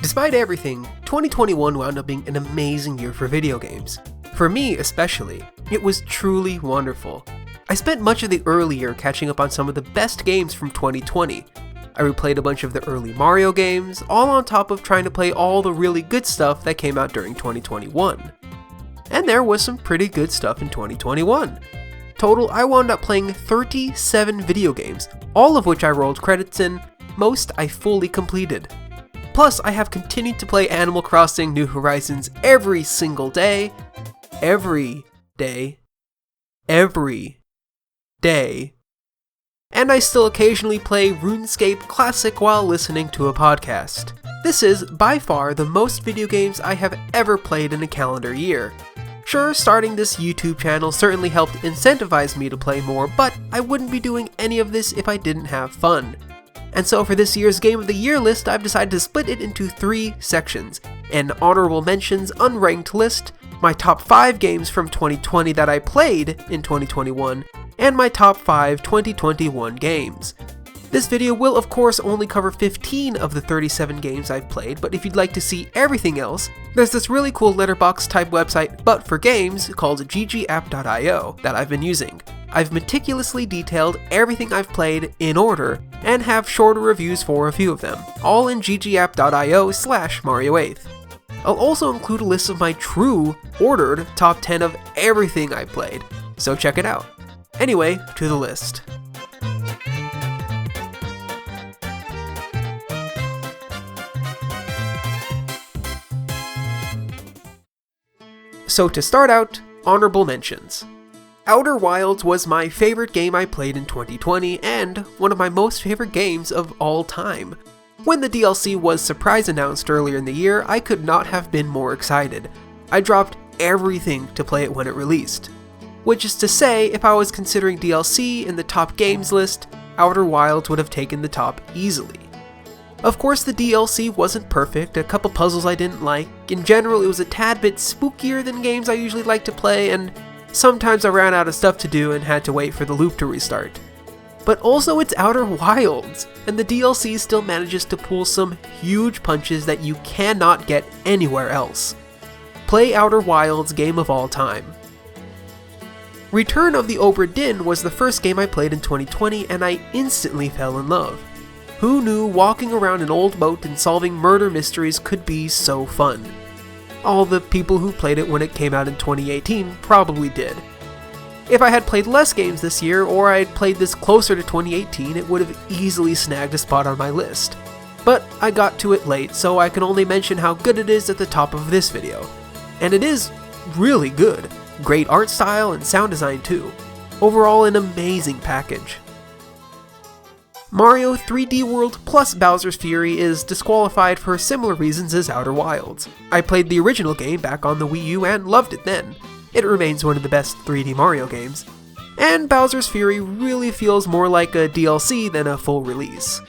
Despite everything, 2021 wound up being an amazing year for video games. For me especially, it was truly wonderful. I spent much of the early year catching up on some of the best games from 2020. I replayed a bunch of the early Mario games, all on top of trying to play all the really good stuff that came out during 2021. And there was some pretty good stuff in 2021. Total, I wound up playing 37 video games, all of which I rolled credits in, most I fully completed. Plus, I have continued to play Animal Crossing New Horizons every single day. Every day. And I still occasionally play RuneScape Classic while listening to a podcast. This is, by far, the most video games I have ever played in a calendar year. Sure, starting this YouTube channel certainly helped incentivize me to play more, but I wouldn't be doing any of this if I didn't have fun. And so for this year's Game of the Year list, I've decided to split it into 3 sections: an honorable mentions unranked list, my top 5 games from 2020 that I played in 2021, and my top 5 2021 games. This video will of course only cover 15 of the 37 games I've played, but if you'd like to see everything else, there's this really cool letterbox type website but for games called ggapp.io that I've been using. I've meticulously detailed everything I've played in order, and have shorter reviews for a few of them, all in ggapp.io/Mario8th. I'll also include a list of my true, ordered top 10 of everything I played, so check it out. Anyway, to the list. So to start out, honorable mentions. Outer Wilds was my favorite game I played in 2020, and one of my most favorite games of all time. When the DLC was surprise announced earlier in the year, I could not have been more excited. I dropped everything to play it when it released. Which is to say, if I was considering DLC in the top games list, Outer Wilds would have taken the top easily. Of course, the DLC wasn't perfect, a couple puzzles I didn't like. In general, it was a tad bit spookier than games I usually like to play, and sometimes I ran out of stuff to do and had to wait for the loop to restart. But also it's Outer Wilds, and the DLC still manages to pull some huge punches that you cannot get anywhere else. Play Outer Wilds game of all time. Return of the Obra Dinn was the first game I played in 2020, and I instantly fell in love. Who knew walking around an old boat and solving murder mysteries could be so fun? All the people who played it when it came out in 2018 probably did. If I had played less games this year, or I had played this closer to 2018, it would have easily snagged a spot on my list. But I got to it late, so I can only mention how good it is at the top of this video. And it is really good. Great art style and sound design too. Overall, an amazing package. Mario 3D World plus Bowser's Fury is disqualified for similar reasons as Outer Wilds. I played the original game back on the Wii U and loved it then. It remains one of the best 3D Mario games. And Bowser's Fury really feels more like a DLC than a full release.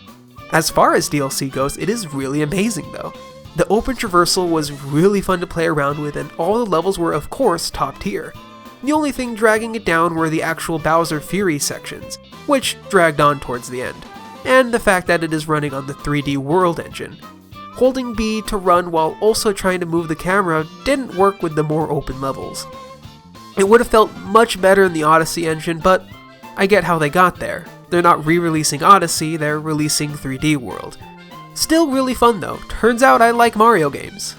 As far as DLC goes, it is really amazing though. The open traversal was really fun to play around with, and all the levels were of course top tier. The only thing dragging it down were the actual Bowser Fury sections, which dragged on towards the end, and the fact that it is running on the 3D World engine. Holding B to run while also trying to move the camera didn't work with the more open levels. It would have felt much better in the Odyssey engine, but I get how they got there. They're not re-releasing Odyssey, they're releasing 3D World. Still really fun though, turns out I like Mario games.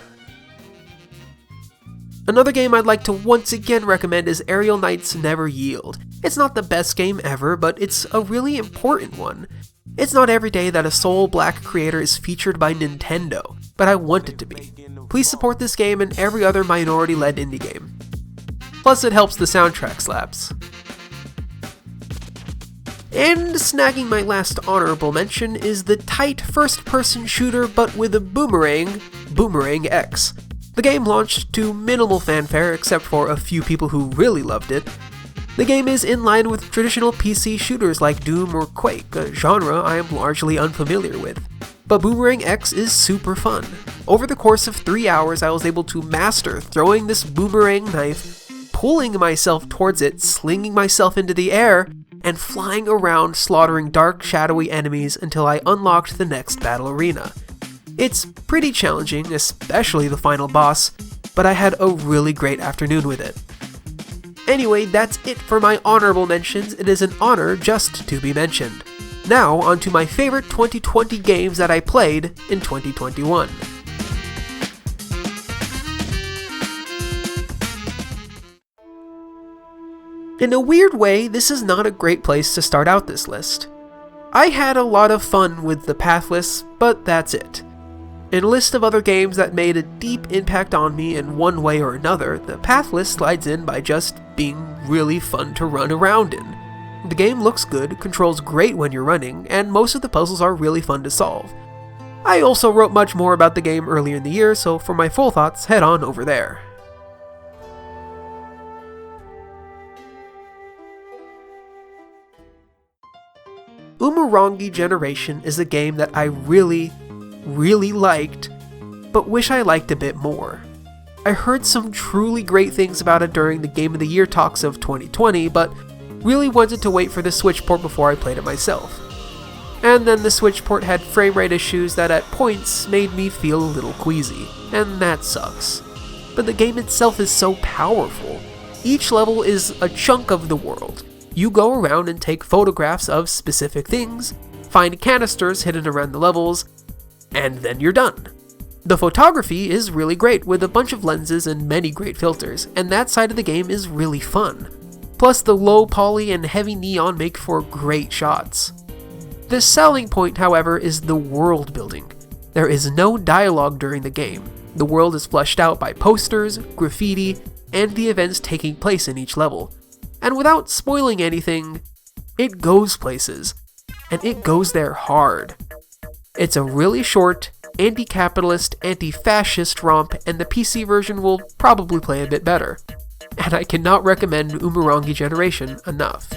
Another game I'd like to once again recommend is Aerial Knight's Never Yield. It's not the best game ever, but it's a really important one. It's not every day that a sole black creator is featured by Nintendo, but I want it to be. Please support this game and every other minority-led indie game. Plus it helps the soundtrack slaps. And snagging my last honorable mention is the tight first-person shooter but with a boomerang, Boomerang X. The game launched to minimal fanfare except for a few people who really loved it. The game is in line with traditional PC shooters like Doom or Quake, a genre I am largely unfamiliar with. But Boomerang X is super fun. Over the course of 3 hours I was able to master throwing this boomerang knife, pulling myself towards it, slinging myself into the air, and flying around slaughtering dark shadowy enemies until I unlocked the next battle arena. It's pretty challenging, especially the final boss, but I had a really great afternoon with it. Anyway, that's it for my honorable mentions. It is an honor just to be mentioned. Now, on to my favorite 2020 games that I played in 2021. In a weird way, this is not a great place to start out this list. I had a lot of fun with the Pathless, but that's it. In a list of other games that made a deep impact on me in one way or another, the Pathless slides in by just being really fun to run around in. The game looks good, controls great when you're running, and most of the puzzles are really fun to solve. I also wrote much more about the game earlier in the year, so for my full thoughts, head on over there. Umurangi Generation is a game that I really liked, but wish I liked a bit more. I heard some truly great things about it during the Game of the Year talks of 2020, but really wanted to wait for the Switch port before I played it myself. And then the Switch port had frame rate issues that at points made me feel a little queasy, and that sucks. But the game itself is so powerful. Each level is a chunk of the world. You go around and take photographs of specific things, find canisters hidden around the levels, and then you're done. The photography is really great with a bunch of lenses and many great filters, and that side of the game is really fun. Plus the low poly and heavy neon make for great shots. The selling point, however, is the world building. There is no dialogue during the game. The world is fleshed out by posters, graffiti, and the events taking place in each level. And without spoiling anything, it goes places, and it goes there hard. It's a really short, anti-capitalist, anti-fascist romp, and the PC version will probably play a bit better. And I cannot recommend Umurangi Generation enough.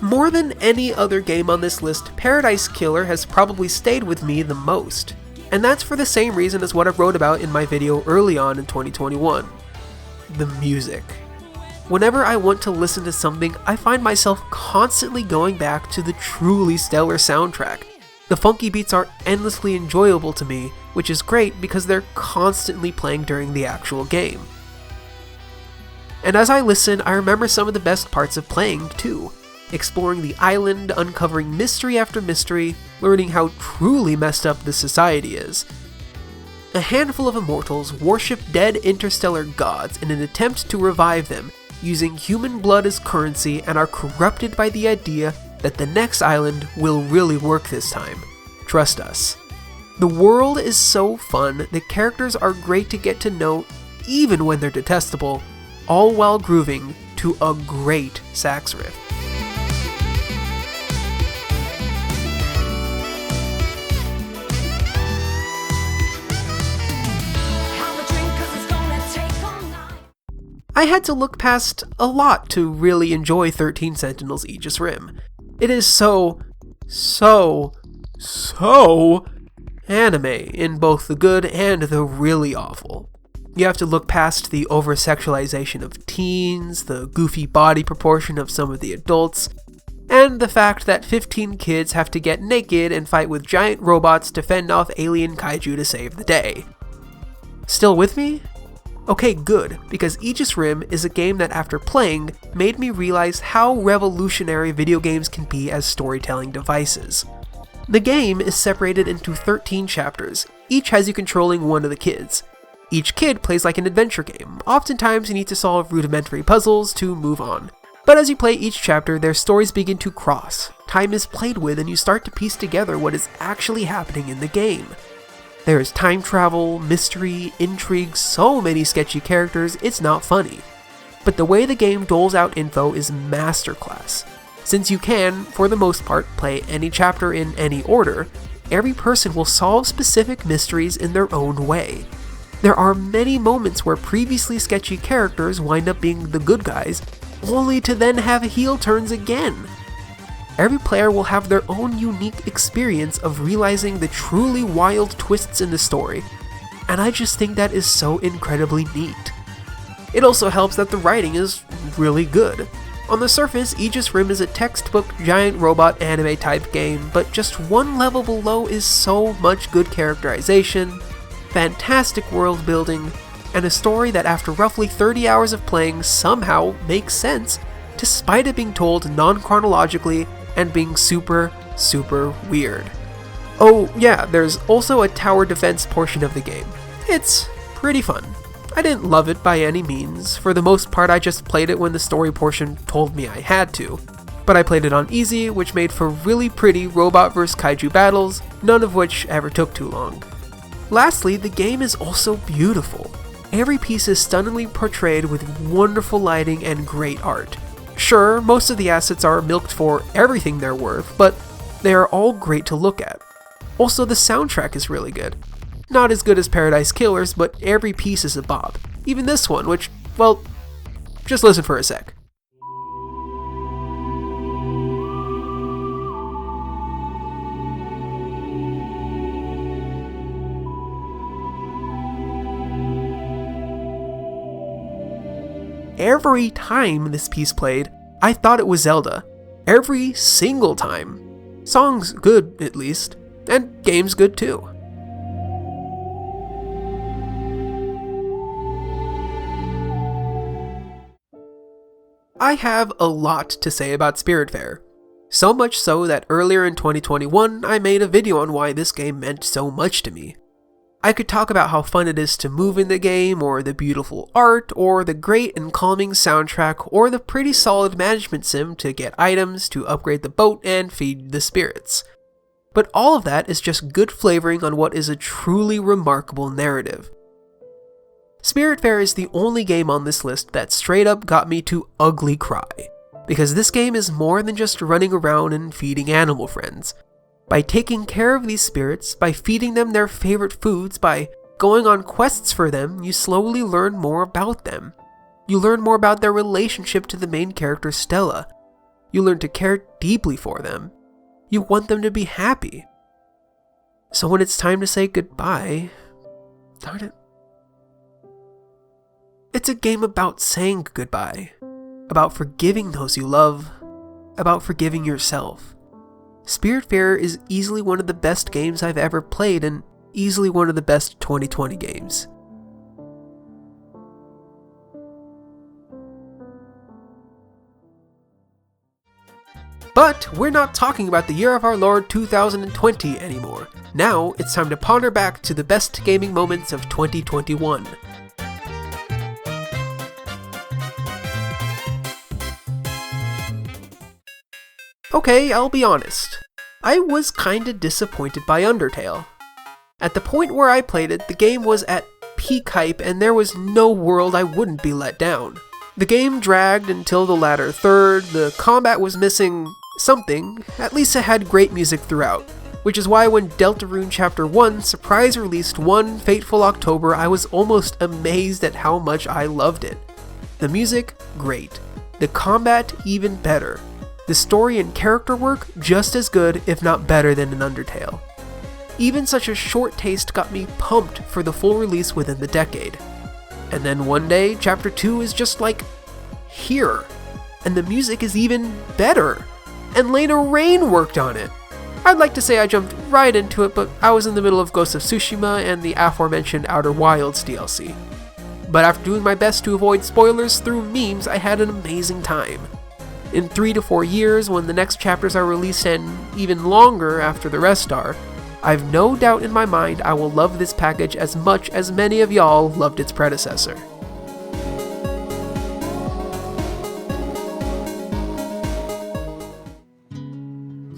More than any other game on this list, Paradise Killer has probably stayed with me the most. And that's for the same reason as what I wrote about in my video early on in 2021. The music. Whenever I want to listen to something, I find myself constantly going back to the truly stellar soundtrack. The funky beats are endlessly enjoyable to me, which is great because they're constantly playing during the actual game. And as I listen, I remember some of the best parts of playing too. Exploring the island, uncovering mystery after mystery, learning how truly messed up the society is. A handful of immortals worship dead interstellar gods in an attempt to revive them, using human blood as currency, and are corrupted by the idea that the next island will really work this time. Trust us. The world is so fun, the characters are great to get to know even when they're detestable, all while grooving to a great sax riff. I had to look past a lot to really enjoy 13 Sentinels Aegis Rim. It is so anime in both the good and the really awful. You have to look past the over-sexualization of teens, the goofy body proportion of some of the adults, and the fact that 15 kids have to get naked and fight with giant robots to fend off alien kaiju to save the day. Still with me? Okay, good, because Aegis Rim is a game that after playing made me realize how revolutionary video games can be as storytelling devices. The game is separated into 13 chapters, each has you controlling one of the kids. Each kid plays like an adventure game. Oftentimes you need to solve rudimentary puzzles to move on. But as you play each chapter, their stories begin to cross. Time is played with and you start to piece together what is actually happening in the game. There is time travel, mystery, intrigue, so many sketchy characters, it's not funny. But the way the game doles out info is masterclass. Since you can, for the most part, play any chapter in any order, every person will solve specific mysteries in their own way. There are many moments where previously sketchy characters wind up being the good guys, only to then have heel turns again. Every player will have their own unique experience of realizing the truly wild twists in the story, and I just think that is so incredibly neat. It also helps that the writing is really good. On the surface, Aegis Rim is a textbook giant robot anime type game, but just one level below is so much good characterization, fantastic world building, and a story that after roughly 30 hours of playing somehow makes sense, despite it being told non-chronologically and being super weird. Oh yeah, there's also a tower defense portion of the game. It's pretty fun. I didn't love it by any means. For the most part, I just played it when the story portion told me I had to. But I played it on easy, which made for really pretty robot vs kaiju battles, none of which ever took too long. Lastly, the game is also beautiful. Every piece is stunningly portrayed with wonderful lighting and great art. Sure, most of the assets are milked for everything they're worth, but they are all great to look at. Also, the soundtrack is really good. Not as good as Paradise Killers, but every piece is a bop. Even this one, which, well, just listen for a sec. Every time this piece played, I thought it was Zelda. Every single time. Song's good, at least, and game's good too. I have a lot to say about Spiritfarer. So much so that earlier in 2021, I made a video on why this game meant so much to me. I could talk about how fun it is to move in the game, or the beautiful art, or the great and calming soundtrack, or the pretty solid management sim to get items, to upgrade the boat, and feed the spirits. But all of that is just good flavoring on what is a truly remarkable narrative. Spiritfarer is the only game on this list that straight up got me to ugly cry, because this game is more than just running around and feeding animal friends. By taking care of these spirits, by feeding them their favorite foods, by going on quests for them, you slowly learn more about them. You learn more about their relationship to the main character Stella. You learn to care deeply for them. You want them to be happy. So when it's time to say goodbye, darn it. It's a game about saying goodbye, about forgiving those you love, about forgiving yourself. Spiritfarer is easily one of the best games I've ever played, and easily one of the best 2020 games. But we're not talking about the year of our Lord 2020 anymore. Now it's time to ponder back to the best gaming moments of 2021. Okay, I'll be honest. I was kinda disappointed by Undertale. At the point where I played it, the game was at peak hype and there was no world I wouldn't be let down. The game dragged until the latter third, the combat was missing something, at least it had great music throughout. Which is why when Deltarune Chapter 1 surprise released one fateful October, I was almost amazed at how much I loved it. The music, great. The combat, even better. The story and character work, just as good, if not better than in Undertale. Even such a short taste got me pumped for the full release within the decade. And then one day, Chapter 2 is just like, here. And the music is even better. And Lena Raine worked on it. I'd like to say I jumped right into it, but I was in the middle of Ghost of Tsushima and the aforementioned Outer Wilds DLC. But after doing my best to avoid spoilers through memes, I had an amazing time. In 3 to 4 years, when the next chapters are released and even longer after the rest are, I've no doubt in my mind I will love this package as much as many of y'all loved its predecessor.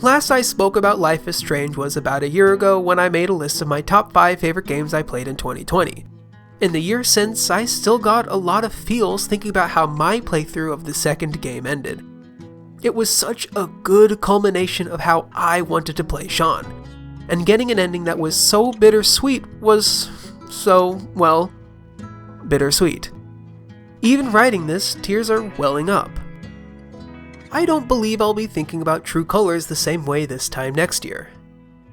Last I spoke about Life is Strange was about a year ago when I made a list of my top 5 favorite games I played in 2020. In the year since, I still got a lot of feels thinking about how my playthrough of the second game ended. It was such a good culmination of how I wanted to play Sean, and getting an ending that was so bittersweet was so, well, bittersweet. Even writing this, tears are welling up. I don't believe I'll be thinking about True Colors the same way this time next year.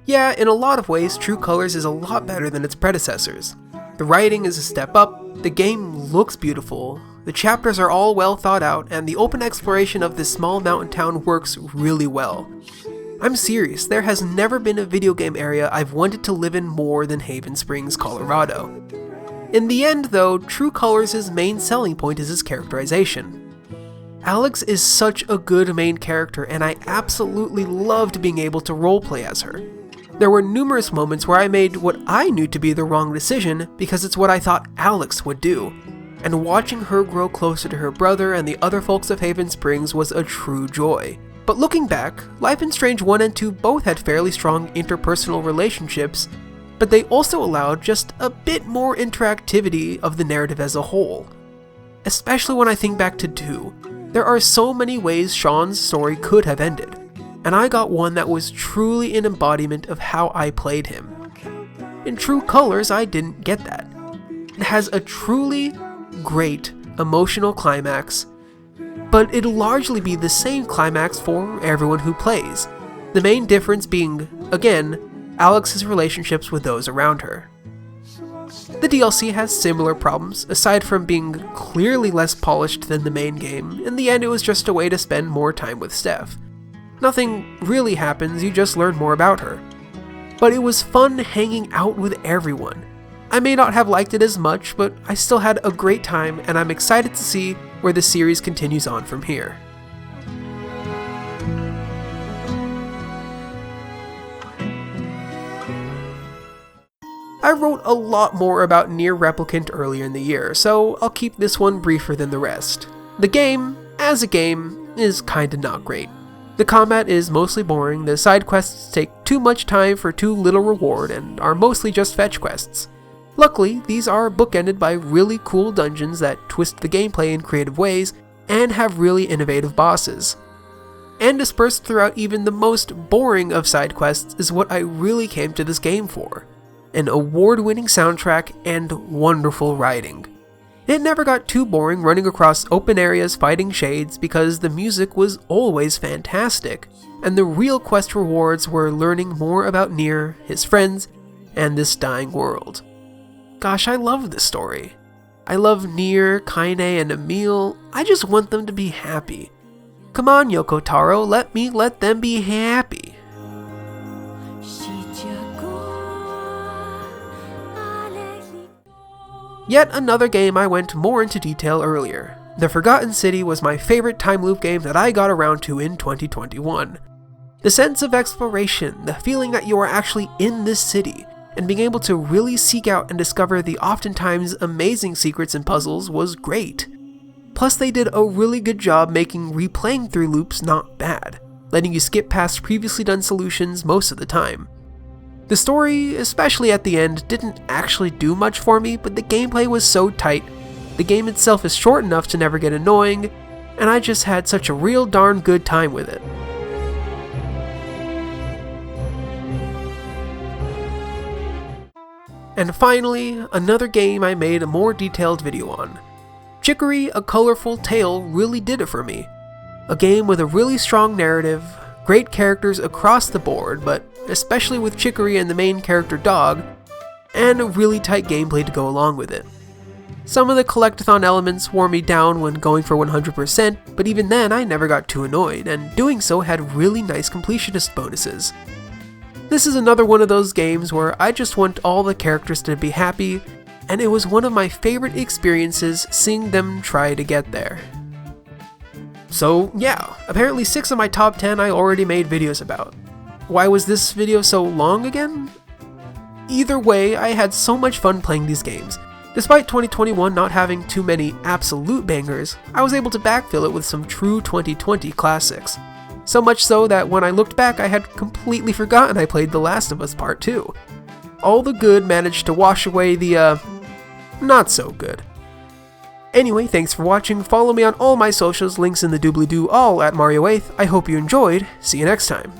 Yeah, in a lot of ways, True Colors is a lot better than its predecessors. The writing is a step up, The game looks beautiful, the chapters are all well thought out, and the open exploration of this small mountain town works really well. I'm serious, there has never been a video game area I've wanted to live in more than Haven Springs, Colorado. In the end though, True Colors' main selling point is his characterization. Alex is such a good main character, and I absolutely loved being able to roleplay as her. There were numerous moments where I made what I knew to be the wrong decision because it's what I thought Alex would do, and watching her grow closer to her brother and the other folks of Haven Springs was a true joy. But looking back, Life is Strange 1 and 2 both had fairly strong interpersonal relationships, but they also allowed just a bit more interactivity of the narrative as a whole. Especially when I think back to 2. There are so many ways Sean's story could have ended, and I got one that was truly an embodiment of how I played him. In True Colors, I didn't get that. It has a truly great emotional climax, but it'll largely be the same climax for everyone who plays, the main difference being, again, Alex's relationships with those around her. The DLC has similar problems. Aside from being clearly less polished than the main game, in the end it was just a way to spend more time with Steph. Nothing really happens, you just learn more about her. But it was fun hanging out with everyone. I may not have liked it as much, but I still had a great time, and I'm excited to see where the series continues on from here. I wrote a lot more about Nier Replicant earlier in the year, so I'll keep this one briefer than the rest. The game, as a game, is kinda not great. The combat is mostly boring, the side quests take too much time for too little reward, and are mostly just fetch quests. Luckily, these are bookended by really cool dungeons that twist the gameplay in creative ways, and have really innovative bosses. And dispersed throughout even the most boring of side quests is what I really came to this game for. An award-winning soundtrack and wonderful writing. It never got too boring running across open areas fighting shades because the music was always fantastic, and the real quest rewards were learning more about Nier, his friends, and this dying world. Gosh, I love this story. I love Nier, Kaine, and Emil. I just want them to be happy. Come on, Yoko Taro, let them be happy. Yet another game I went more into detail earlier. The Forgotten City was my favorite time loop game that I got around to in 2021. The sense of exploration, the feeling that you are actually in this city, and being able to really seek out and discover the oftentimes amazing secrets and puzzles was great. Plus they did a really good job making replaying through loops not bad, letting you skip past previously done solutions most of the time. The story, especially at the end, didn't actually do much for me, but the gameplay was so tight, the game itself is short enough to never get annoying, and I just had such a real darn good time with it. And finally, another game I made a more detailed video on. Chicory: A Colorful Tale really did it for me. A game with a really strong narrative, great characters across the board, but especially with Chicory and the main character Dog, and a really tight gameplay to go along with it. Some of the collectathon elements wore me down when going for 100%, but even then I never got too annoyed, and doing so had really nice completionist bonuses. This is another one of those games where I just want all the characters to be happy, and it was one of my favorite experiences seeing them try to get there. So yeah, apparently 6 of my top 10 I already made videos about. Why was this video so long again? Either way, I had so much fun playing these games. Despite 2021 not having too many absolute bangers, I was able to backfill it with some true 2020 classics. So much so that when I looked back I had completely forgotten I played The Last of Us Part 2. All the good managed to wash away the, not so good. Anyway, thanks for watching, follow me on all my socials, links in the doobly-doo, all at Mario8th. I hope you enjoyed, see you next time.